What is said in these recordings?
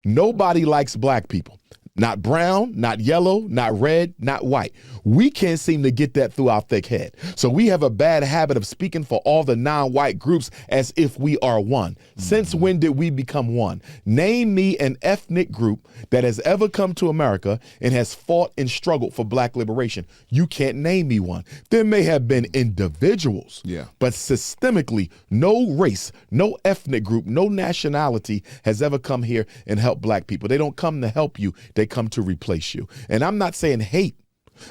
Nobody likes black people. Not brown, not yellow, not red, not white. We can't seem to get that through our thick head. So we have a bad habit of speaking for all the non-white groups as if we are one. Since when did we become one? Name me an ethnic group that has ever come to America and has fought and struggled for black liberation. You can't name me one. There may have been individuals, but systemically, no race, no ethnic group, no nationality has ever come here and helped black people. They don't come to help you. They come to replace you. And I'm not saying hate.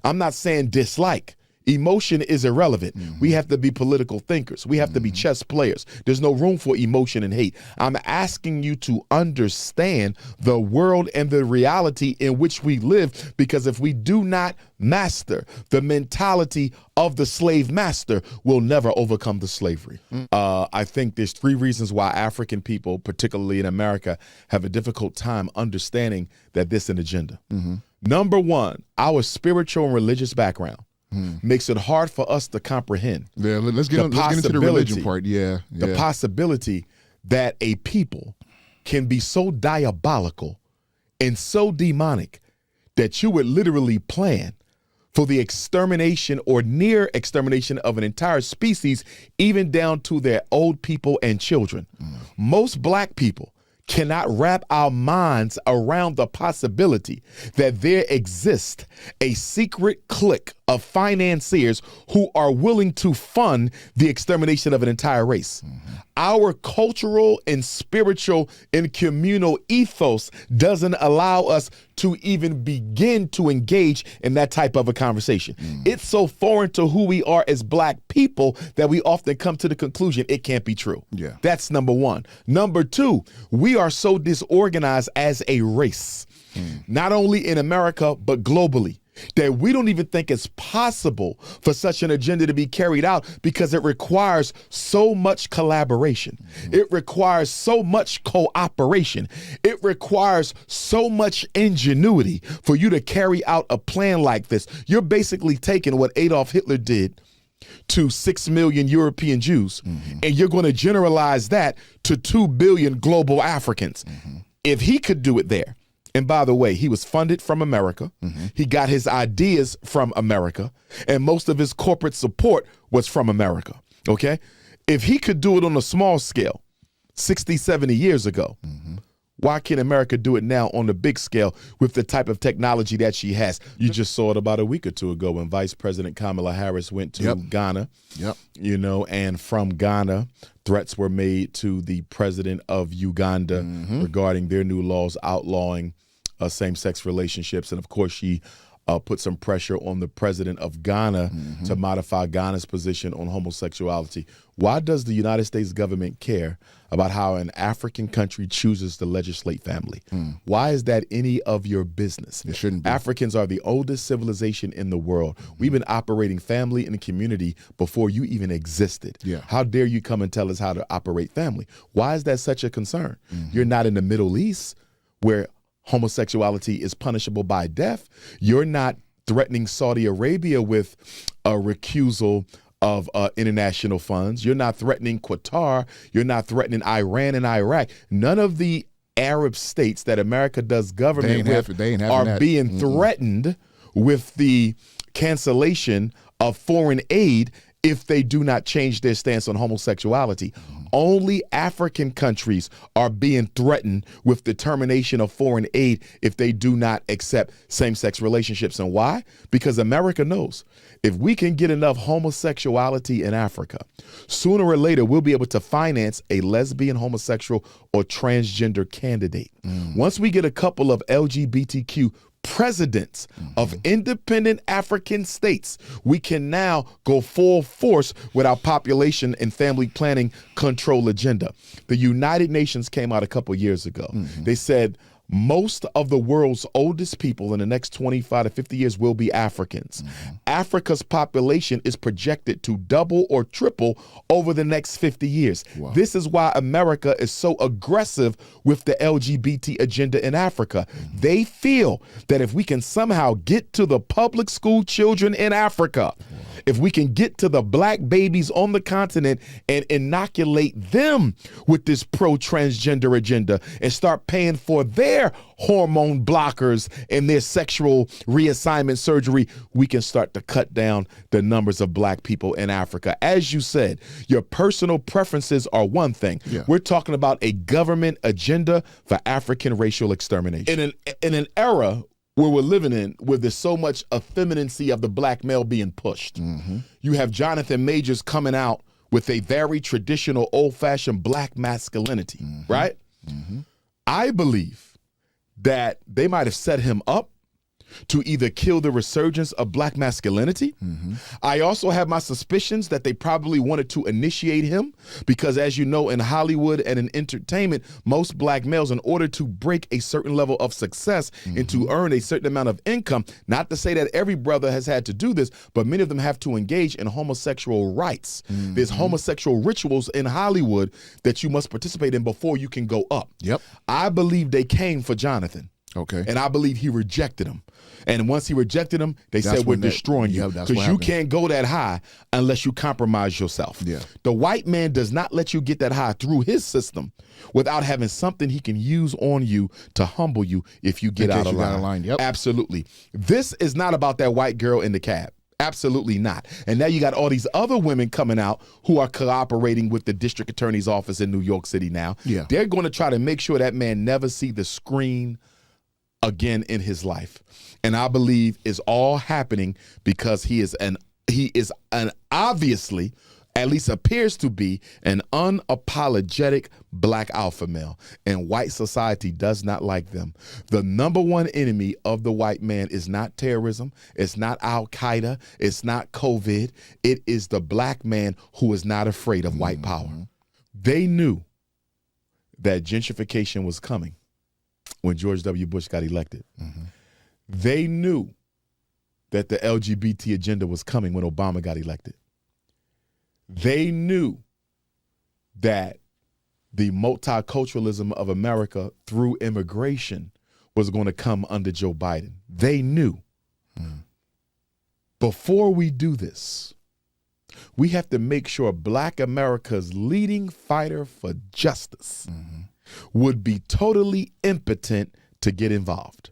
I'm not saying dislike. Emotion is irrelevant. We have to be political thinkers. We have to be chess players. There's no room for emotion and hate. I'm asking you to understand the world and the reality in which we live, because if we do not master the mentality of the slave master, we'll never overcome the slavery. I think there's 3 reasons why African people, particularly in America, have a difficult time understanding that this is an agenda. Number 1, our spiritual and religious background makes it hard for us to comprehend. Let's get into the religion part. The possibility that a people can be so diabolical and so demonic that you would literally plan for the extermination or near extermination of an entire species, even down to their old people and children. Most black people cannot wrap our minds around the possibility that there exists a secret clique of financiers who are willing to fund the extermination of an entire race. Our cultural and spiritual and communal ethos doesn't allow us to even begin to engage in that type of a conversation. It's so foreign to who we are as black people that we often come to the conclusion it can't be true. That's number 1. Number 2, we are so disorganized as a race, not only in America, but globally, that we don't even think it's possible for such an agenda to be carried out because it requires so much collaboration. It requires so much cooperation. It requires so much ingenuity for you to carry out a plan like this. You're basically taking what Adolf Hitler did to 6 million European Jews, and you're going to generalize that to 2 billion global Africans. If he could do it there, and by the way, he was funded from America. He got his ideas from America, and most of his corporate support was from America, okay? If he could do it on a small scale 60, 70 years ago, why can't America do it now on the big scale with the type of technology that she has? You just saw it about a week or 2 ago when Vice President Kamala Harris went to Ghana, you know, and from Ghana, threats were made to the president of Uganda regarding their new laws outlawing same-sex relationships. And of course, she put some pressure on the president of Ghana to modify Ghana's position on homosexuality. Why does the United States government care about how an African country chooses to legislate family? Why is that any of your business? It shouldn't be. Africans are the oldest civilization in the world. We've been operating family and community before you even existed. How dare you come and tell us how to operate family? Why is that such a concern? You're not in the Middle East where homosexuality is punishable by death. You're not threatening Saudi Arabia with a recusal of international funds. You're not threatening Qatar. You're not threatening Iran and Iraq. None of the Arab states that America does government with are being threatened with the cancellation of foreign aid if they do not change their stance on homosexuality. Only African countries are being threatened with the termination of foreign aid if they do not accept same-sex relationships. And why? Because America knows if we can get enough homosexuality in Africa, sooner or later we'll be able to finance a lesbian, homosexual, or transgender candidate. Once we get a couple of LGBTQ presidents of independent African states, we can now go full force with our population and family planning control agenda. The United Nations came out a couple years ago. They said most of the world's oldest people in the next 25 to 50 years will be Africans. Africa's population is projected to double or triple over the next 50 years. Wow. This is why America is so aggressive with the LGBT agenda in Africa. They feel that if we can somehow get to the public school children in Africa, if we can get to the black babies on the continent and inoculate them with this pro-transgender agenda and start paying for their hormone blockers and their sexual reassignment surgery, we can start to cut down the numbers of black people in Africa. As you said, your personal preferences are one thing. Yeah. We're talking about a government agenda for African racial extermination. In an era where we're living in, where there's so much effeminacy of the black male being pushed. You have Jonathan Majors coming out with a very traditional, old-fashioned black masculinity, right? I believe that they might have set him up to either kill the resurgence of black masculinity. I also have my suspicions that they probably wanted to initiate him because, as you know, in Hollywood and in entertainment, most black males, in order to break a certain level of success and to earn a certain amount of income, not to say that every brother has had to do this, but many of them have to engage in homosexual rites. There's homosexual rituals in Hollywood that you must participate in before you can go up. Yep. I believe they came for Jonathan. Okay. And I believe he rejected him. And once he rejected him, they said, we're destroying you. Because you can't go that high unless you compromise yourself. Yeah. The white man does not let you get that high through his system without having something he can use on you to humble you if you get out of line. Yep. Absolutely. This is not about that white girl in the cab. Absolutely not. And now you got all these other women coming out who are cooperating with the district attorney's office in New York City now. Yeah. They're going to try to make sure that man never see the screen again in his life. And I believe is all happening because he is an obviously, at least appears to be, an unapologetic black alpha male. And white society does not like them. The number one enemy of the white man is not terrorism. It's not Al-Qaeda. It's not COVID. It is the black man who is not afraid of white power. They knew that gentrification was coming when George W. Bush got elected. They knew that the LGBT agenda was coming when Obama got elected. They knew that the multiculturalism of America through immigration was going to come under Joe Biden. They knew. Before we do this, we have to make sure Black America's leading fighter for justice would be totally impotent to get involved.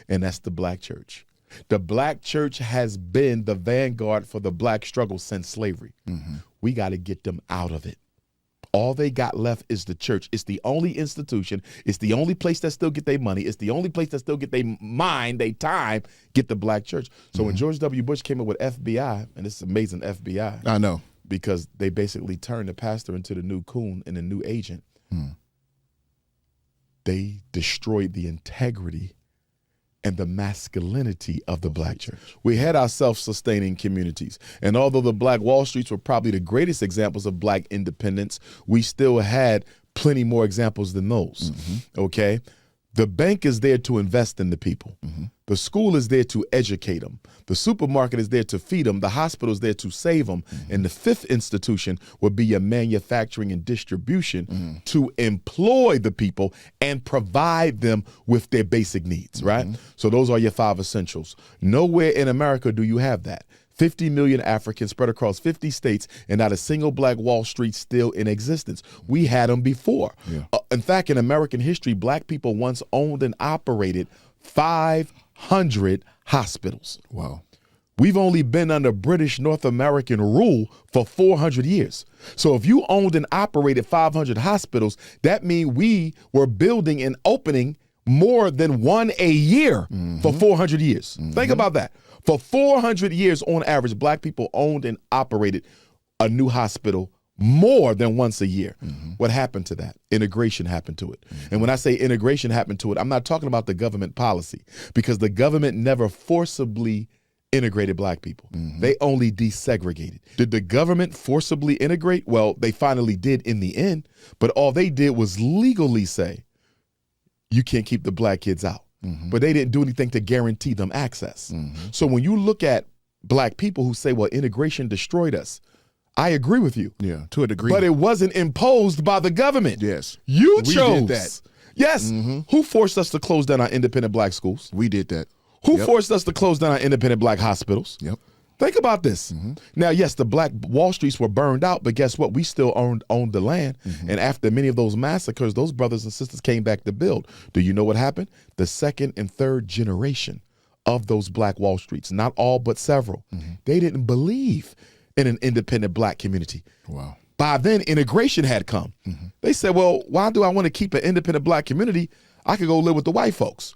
And that's the black church. The black church has been the vanguard for the black struggle since slavery. We got to get them out of it. All they got left is the church. It's the only institution. It's the only place that still get their money. It's the only place that still get their mind, their time, get the black church. So when George W. Bush came up with FBI, and it's amazing FBI. I know. Because they basically turned the pastor into the new coon and the new agent. They destroyed the integrity and the masculinity of the black church. We had our self-sustaining communities. And although the Black Wall Streets were probably the greatest examples of black independence, we still had plenty more examples than those, okay? The bank is there to invest in the people. The school is there to educate them. The supermarket is there to feed them. The hospital is there to save them. And the fifth institution would be your manufacturing and distribution to employ the people and provide them with their basic needs, right? So those are your five essentials. Nowhere in America do you have that. 50 million Africans spread across 50 states and not a single Black Wall Street still in existence. We had them before. In fact, in American history, black people once owned and operated 500 hospitals. Wow. We've only been under British North American rule for 400 years. So if you owned and operated 500 hospitals, that means we were building and opening more than one a year for 400 years. Think about that. For 400 years, on average, black people owned and operated a new hospital more than once a year. What happened to that? Integration happened to it. And when I say integration happened to it, I'm not talking about the government policy, because the government never forcibly integrated black people. They only desegregated. Did the government forcibly integrate? Well, they finally did in the end, but all they did was legally say, you can't keep the black kids out. But they didn't do anything to guarantee them access. So when you look at black people who say, well, integration destroyed us, I agree with you. Yeah, to a degree. But it wasn't imposed by the government. Yes. You chose. Did that. Yes. Who forced us to close down our independent black schools? We did that. Who forced us to close down our independent black hospitals? Yep. Think about this. Now, yes, the black Wall Streets were burned out, but guess what? We still owned the land. And after many of those massacres, those brothers and sisters came back to build. Do you know what happened? The second and third generation of those black Wall Streets, not all but several, they didn't believe in an independent black community. Wow. By then, integration had come. They said, well, why do I want to keep an independent black community? I could go live with the white folks.